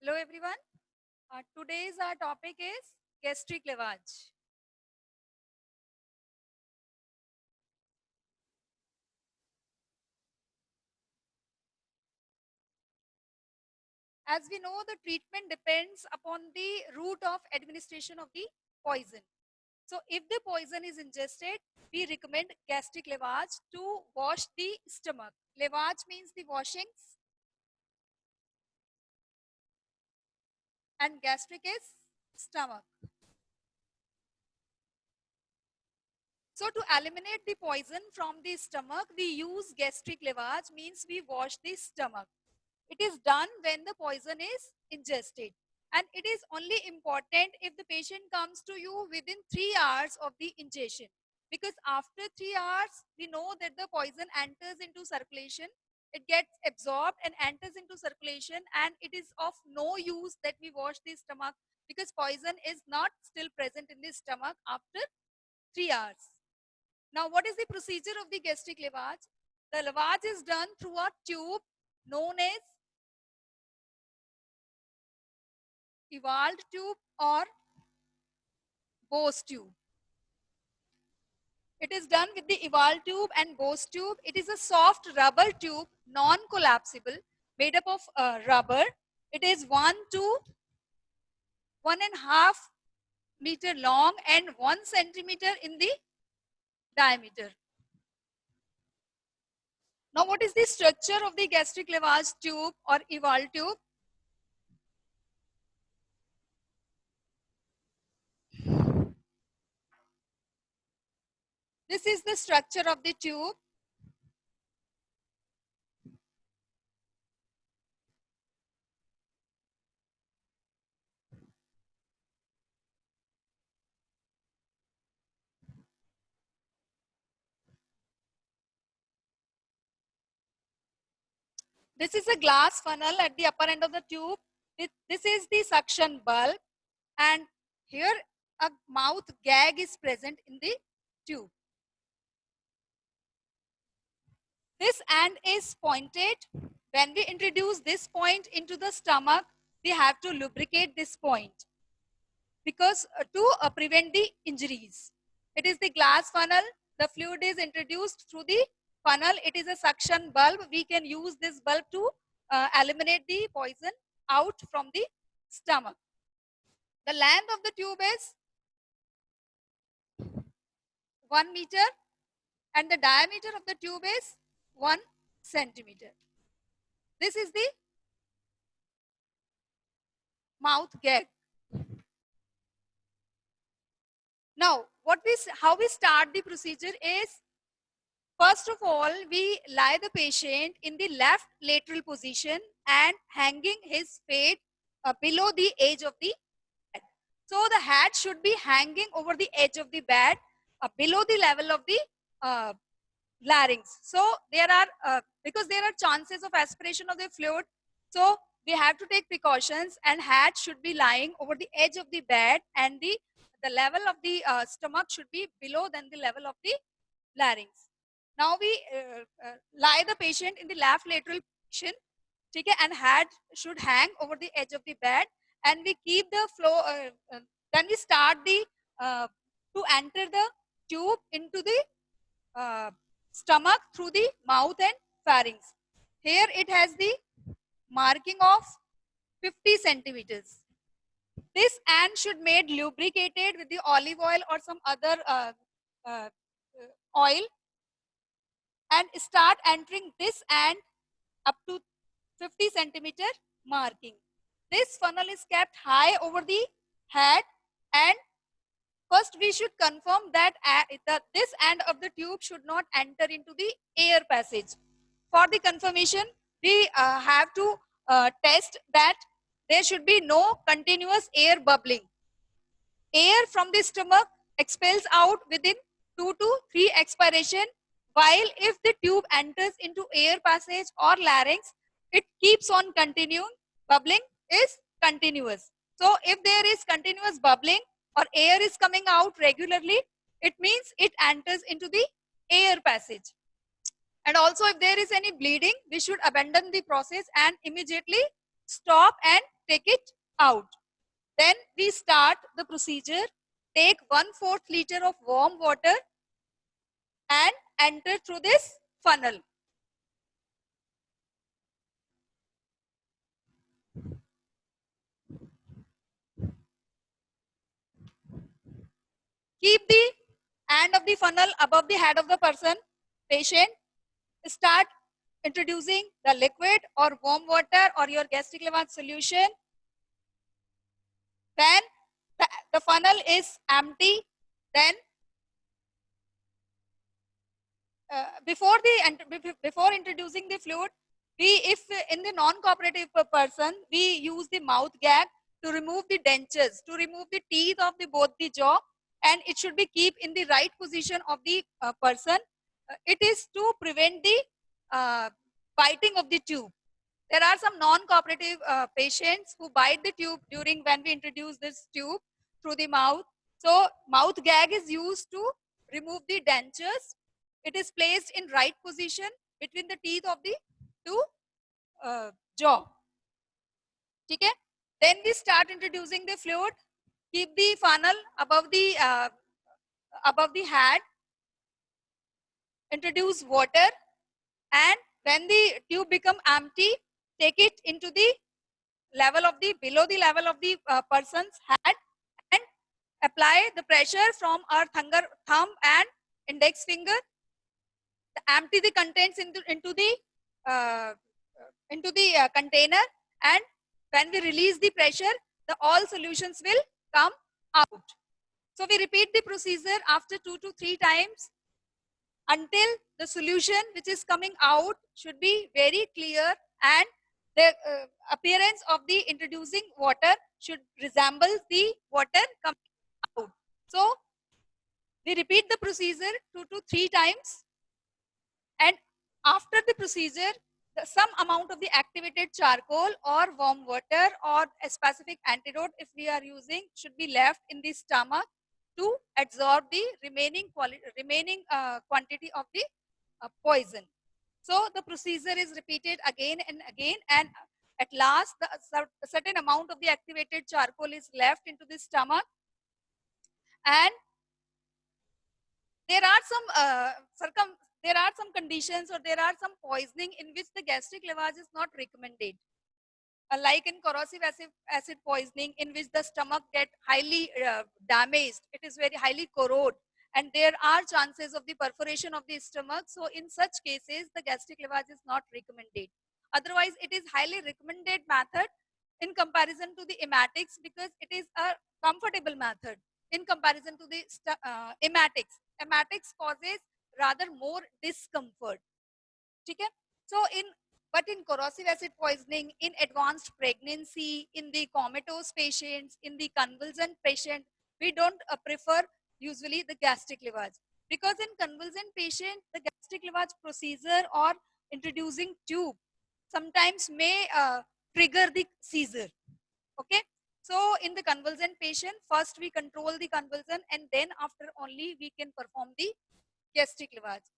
Hello everyone. Today's our topic is gastric lavage. As we know, the treatment depends upon the route of administration of the poison. So if the poison is ingested, we recommend gastric lavage to wash the stomach. Lavage means the washings and gastric is stomach. So to eliminate the poison from the stomach, we use gastric lavage, means we wash the stomach. It is done when the poison is ingested. And it is only important if the patient comes to you within 3 hours of the ingestion. Because after 3 hours, we know that the poison enters into circulation. It gets absorbed and enters into circulation, and it is of no use that we wash the stomach because poison is not still present in the stomach after 3 hours. Now, what is the procedure of the gastric lavage? The lavage is done through a tube known as Ewald tube or Bose tube. It is done with the Ewald tube and Bose tube. It is a soft rubber tube, non-collapsible, made up of rubber. It is 1 to 1.5 meter long and 1 centimeter in the diameter. Now, what is the structure of the gastric lavage tube or Ewald tube? This is the structure of the tube. This is a glass funnel at the upper end of the tube. This is the suction bulb, and here a mouth gag is present in the tube. This end is pointed. When we introduce this point into the stomach, we have to lubricate this point because to prevent the injuries. It is the glass funnel. The fluid is introduced through the funnel. It is a suction bulb. We can use this bulb to eliminate the poison out from the stomach. The length of the tube is 1 meter and the diameter of the tube is 1 centimeter. This is the mouth gag. Now, how we start the procedure is, first of all, we lie the patient in the left lateral position and hanging his feet below the edge of the bed. So the head should be hanging over the edge of the bed below the level of the larynx. So there are, because there are chances of aspiration of the fluid, so we have to take precautions, and head should be lying over the edge of the bed, and the level of the stomach should be below than the level of the larynx. Now we lie the patient in the left lateral position, okay, and head should hang over the edge of the bed, and we keep the flow. Then we start the to enter the tube into the stomach through the mouth and pharynx. Here it has the marking of 50 centimeters. This end should be made lubricated with the olive oil or some other oil, and start entering this end up to 50 centimeter marking. This funnel is kept high over the head, and first we should confirm that this end of the tube should not enter into the air passage. For the confirmation, we have to test that there should be no continuous air bubbling. Air from the stomach expels out within 2 to 3 expiration, while if the tube enters into air passage or larynx, it keeps on continuing. Bubbling is continuous. So if there is continuous bubbling or air is coming out regularly, it means it enters into the air passage. And also, if there is any bleeding, we should abandon the process and immediately stop and take it out. Then we start the procedure. Take 1/4 liter of warm water and enter through this funnel. Keep the end of the funnel above the head of the person, patient. Start introducing the liquid or warm water or your gastric lavage solution. Then the funnel is empty. Then before introducing the fluid, if in the non-cooperative person, we use the mouth gag to remove the dentures, to remove the teeth of both the jaw, and it should be keep in the right position of the person. It is to prevent the biting of the tube. There are some non-cooperative patients who bite the tube during when we introduce this tube through the mouth. So mouth gag is used to remove the dentures. It is placed in right position between the teeth of the two jaw. Okay? Then we start introducing the fluid. Keep the funnel above the head. Introduce water, and when the tube become empty, take it into the level of the below the level of the person's head and apply the pressure from our thumb and index finger. Empty the contents into the container, and when we release the pressure, the all solutions will come out. So we repeat the procedure after 2 to 3 times until the solution which is coming out should be very clear, and the appearance of the introducing water should resemble the water coming out. So we repeat the procedure 2 to 3 times, and after the procedure, some amount of the activated charcoal or warm water or a specific antidote if we are using should be left in the stomach to absorb the remaining quantity of the poison. So the procedure is repeated again and again, and at last a certain amount of the activated charcoal is left into the stomach, and there are some conditions or there are some poisoning in which the gastric lavage is not recommended. Like in corrosive acid poisoning, in which the stomach get highly damaged, it is very highly corrode, and there are chances of the perforation of the stomach. So in such cases, the gastric lavage is not recommended. Otherwise, it is highly recommended method in comparison to the emetics, because it is a comfortable method in comparison to the emetics. Emetics causes rather more discomfort. Okay? So in corrosive acid poisoning, in advanced pregnancy, in the comatose patients, in the convulsant patient, we don't prefer usually the gastric lavage, because in convulsant patient, the gastric lavage procedure or introducing tube sometimes may trigger the seizure. Okay, so in the convulsant patient, first we control the convulsion, and then after only we can perform the gastric lavage.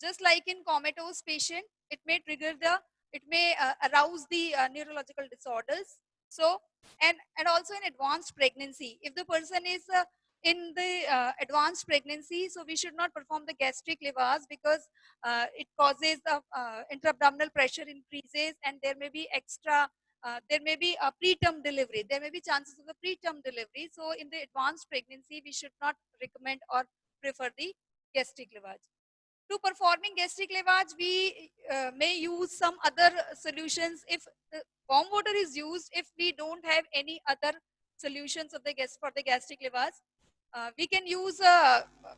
Just like in comatose patient, it may arouse the neurological disorders. So, and also in advanced pregnancy, if the person is in the advanced pregnancy, so we should not perform the gastric lavage, because it causes the intra-abdominal pressure increases, and there may be there may be a preterm delivery. There may be chances of the preterm delivery. So in the advanced pregnancy, we should not recommend or prefer the gastric lavage. To performing gastric lavage, we may use some other solutions. If warm water is used, if we don't have any other solutions of for the gastric lavage, we can use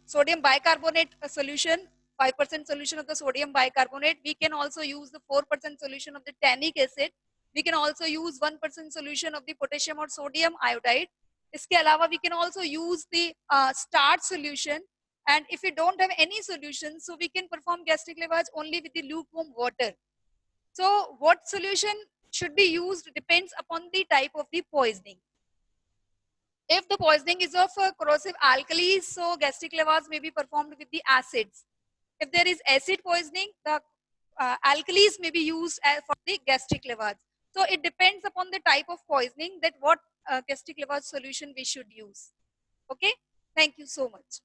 sodium bicarbonate solution, 5% solution of the sodium bicarbonate. We can also use the 4% solution of the tannic acid. We can also use 1% solution of the potassium or sodium iodide. इसके अलावा we can also use the starch solution. And if we don't have any solution, so we can perform gastric lavage only with the lukewarm water. So what solution should be used depends upon the type of the poisoning. If the poisoning is of corrosive alkalis, so gastric lavage may be performed with the acids. If there is acid poisoning, the alkalis may be used for the gastric lavage. So it depends upon the type of poisoning that what gastric lavage solution we should use. Okay, thank you so much.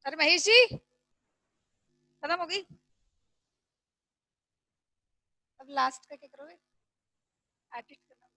अरे महेश जी खत्म हो गई, अब last का क्या करोगे? Edit करना